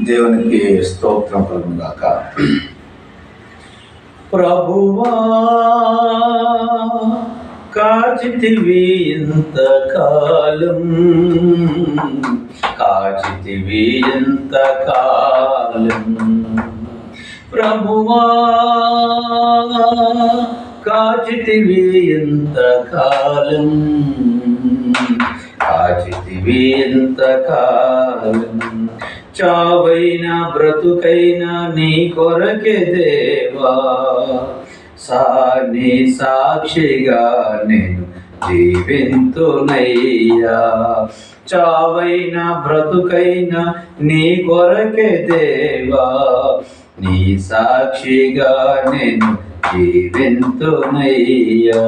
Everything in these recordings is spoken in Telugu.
దేవునికి స్తోత్రం కలుగుగాక. ప్రభువా కాచితివి ఇంతకాలం, కాచితివి ఇంతకాలం. ప్రభువా కాచితివి ఇంతకాలం, కాచితివి ఇంతకాలం. చావైనా బ్రతుకైనా నీ కొరకే దేవా, నీ సాక్షిగా నేను జీవింతునయ్యా. చావైనా బ్రతుకైనా నీ కొరకే దేవా, నీ సాక్షిగా నేను జీవింతునయ్యా.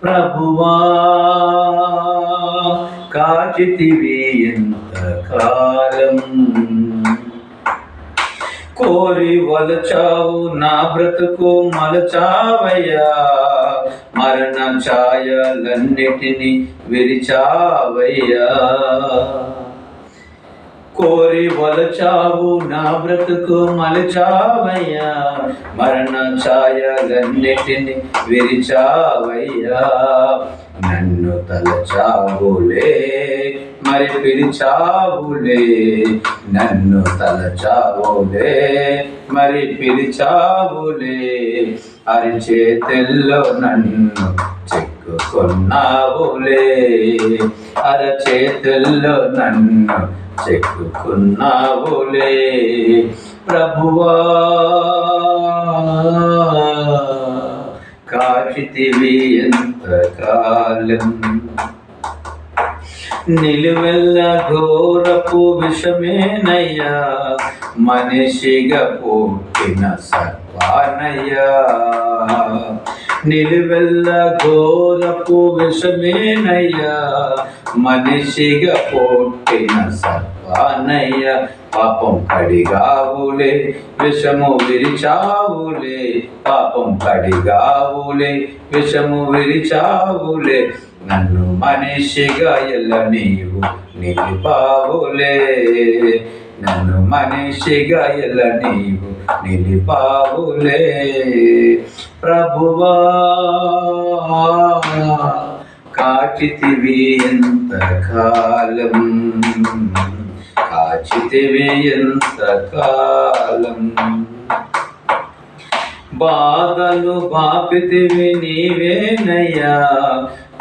ప్రభువా కాచితివి ఎంతకాలం, కోరి వలచావు నా బ్రతుకు మలచావయ్యా. మరణ ఛాయలన్నిటినీ విరిచావయ్యా. కోరి వలచావు నా బ్రతుకు మలచావయ్యా. మరణ ఛాయలన్నిటినీ విరిచావయ్యా. నన్ను తలచావులే మరి పిలిచావులే, నన్ను తలచావులే మరి పిలిచావులే. అరచేతుల్లో నన్ను చెక్కుకున్నావులే, అరచేతుల్లో నన్ను చెక్కుకున్నావులే. ప్రభువా కాచితివి ఎంతకాలం, నిలువెల్ల ఘోరపు విషమేనయ్యా. మనిషిగా పుట్టిన సర్పానయ్యా, నిలువెల్ల ఘోరపు విషమేనయ్యా. మనిషిగా పుట్టిన సర్పానయ్యా. పాపం కడిగావులే, విషము విరిచావులే. పాపం కడిగావులే, విషము విరిచావులే. నన్ను మనిషిగా ఎల్ల నీవు నిలిపావులే, నన్ను మనిషిగా ఎల్ల నీవు నిలిపావులే. ప్రభువా కాచితివి ఎంతకాలం, కాచితివి ఎంతకాలం. బాధలు బాపితివి నీవేనయ్యా,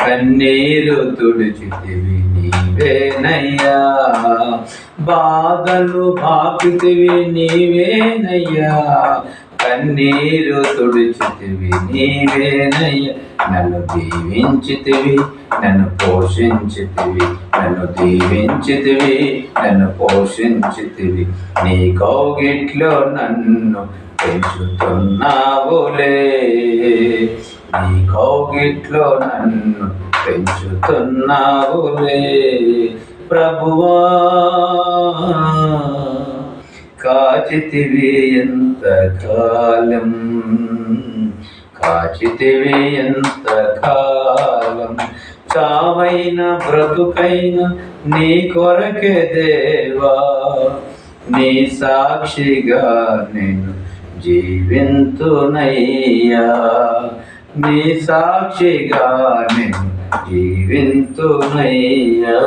కన్నీరు తుడిచితివి నీవేనయ్యా. బాధలు బాపితివి నీవేనయ్యా, కన్నీరు తుడిచితివి నీవేనయ్యా. నన్ను దీవించితివి, నన్ను పోషించితివి, నన్ను దీవించితివి, నన్ను పోషించితివి. నీ కౌగిట్లో నన్ను పెంచుతున్నావులే, నీ కౌగిట్లో నన్ను పెంచుతున్నావులే. ప్రభువా కాచితివి ఎంతకాలం, కాచితివి ఎంతకాలం. చావైన బ్రతుకైన నీ కొరకే దేవా, నీ సాక్షిగా నేను జీవింతునయ్యా. నీ సాక్షిగా నేను జీవింతునయ్యా.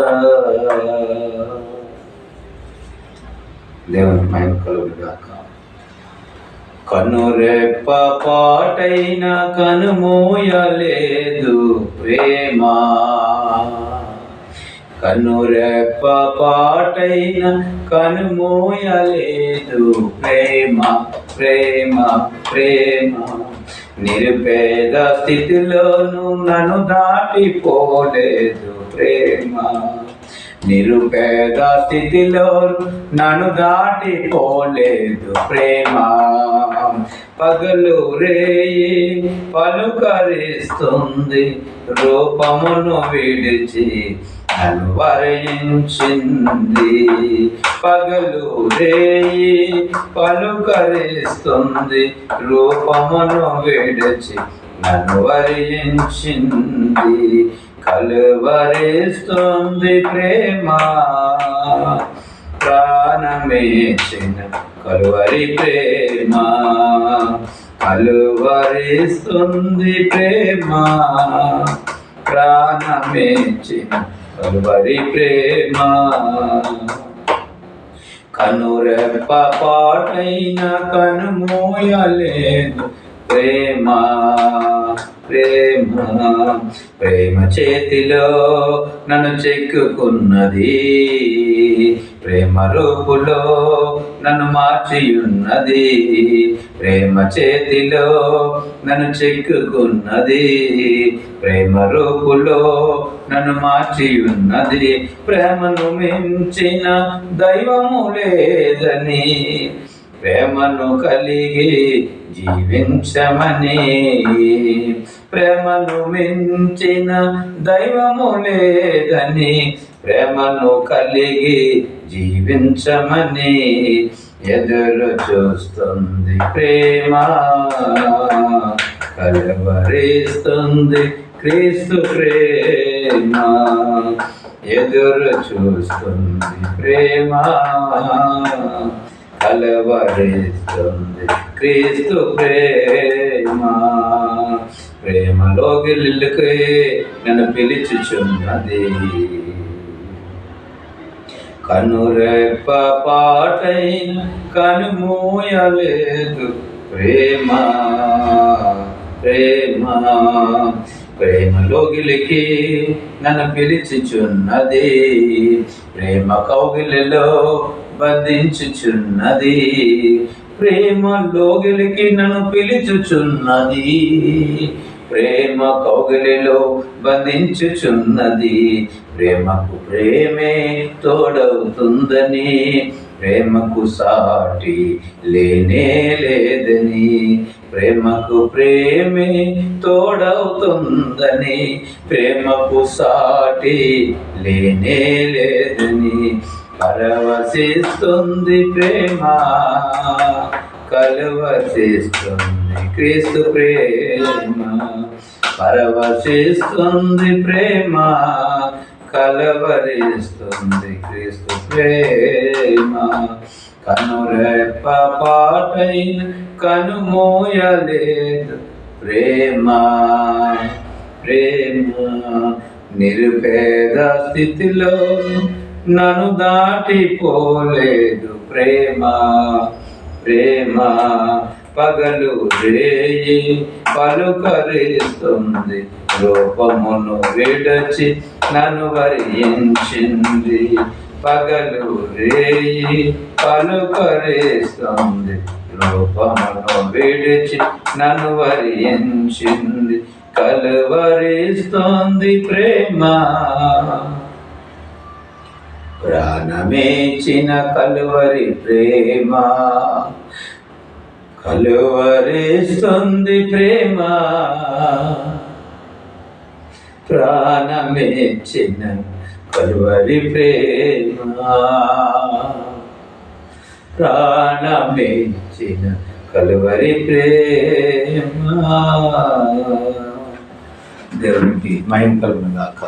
దేవుని మహిమ కలుగుగాక. కనురెప్ప పాటైన కనుమూయలేదు ప్రేమ, కనురెప్ప పాటైన కనుమూయలేదు ప్రేమ, ప్రేమ, ప్రేమ. నిరుపేద స్థితిలోనూ నన్ను దాటిపోలేదు ప్రేమ, నిరుపేద స్థితిలో నన్ను దాటిపోలేదు ప్రేమ. పగలు రేయి పలుకరిస్తుంది, రూపమును విడిచి నన్ను వరించింది. పగలు రేయి పలుకరిస్తుంది, రూపమును విడిచి నన్ను వరించింది. కలువరిస్తుంది ప్రేమ, ప్రాణమేచిన కలువరి ప్రేమ కలువరిస్తుంది ప్రేమ ప్రాణమేచిన కలువరి ప్రేమ కనురెప్ప పాటైన కనుమూయలేదు ప్రేమ ప్రేమ ప్రేమ చేతిలో నన్ను చెక్కుకున్నది ప్రేమ రూపులో నన్ను మార్చియున్నది ప్రేమ చేతిలో నన్ను చెక్కుకున్నది ప్రేమ రూపులో నన్ను మార్చియున్నది ప్రేమను మించిన దైవము లేదని ప్రేమను కలిగి జీవించమని ప్రేమను మించిన దైవము లేదని ప్రేమను కలిగి జీవించమని ఎదురు చూస్తుంది ప్రేమ కలవరిస్తుంది క్రీస్తు ప్రేమ ఎదురు చూస్తుంది ప్రేమ కలవరిస్తుంది క్రీస్తు ప్రేమ ప్రేమలోకి నన్ను పిలుచుచున్నది కనురెప్ప పాటైన కనుమూయలేదు ప్రేమ ప్రేమ ప్రేమలోగిలికి నన్ను పిలుచుచున్నది ప్రేమ కౌగిలిలో బంధించుచున్నది ప్రేమలోగిలికి నన్ను పిలుచుచున్నది ప్రేమ కౌగిలిలో బంధించుచున్నది ప్రేమకు ప్రేమే తోడవుతుందని ప్రేమకు సాటి లేనే లేదని ప్రేమకు ప్రేమే తోడవుతుందని ప్రేమకు సాటి లేనే లేదని పరవశిస్తుంది ప్రేమ కలవశిస్తుంది క్రీస్తు ప్రేమ పరవశిస్తుంది ప్రేమ కలవరిస్తుంది క్రీస్తు ప్రేమ కనురెప్ప పాటైన కనుమూయలేదు ప్రేమ ప్రేమ నిరుపేద స్థితిలో నన్ను దాటిపోలేదు ప్రేమ ప్రేమ పగలు రేయి పలుకరిస్తుంది రూపమును విడచి నన్ను వరించింది పగలు రేయి పలుకరిస్తుంది రూపమును విడిచి నన్ను వరించింది కలువరిస్తుంది ప్రేమ ప్రాణమేచిన కలువరి ప్రేమ కలువరిస్తుంది ప్రేమ ప్రాణమేచిన కలువరి ప్రేమ ప్రాణమేచిన కలువరి ప్రేమ దేవునికి మహిమ కలుగును గాక.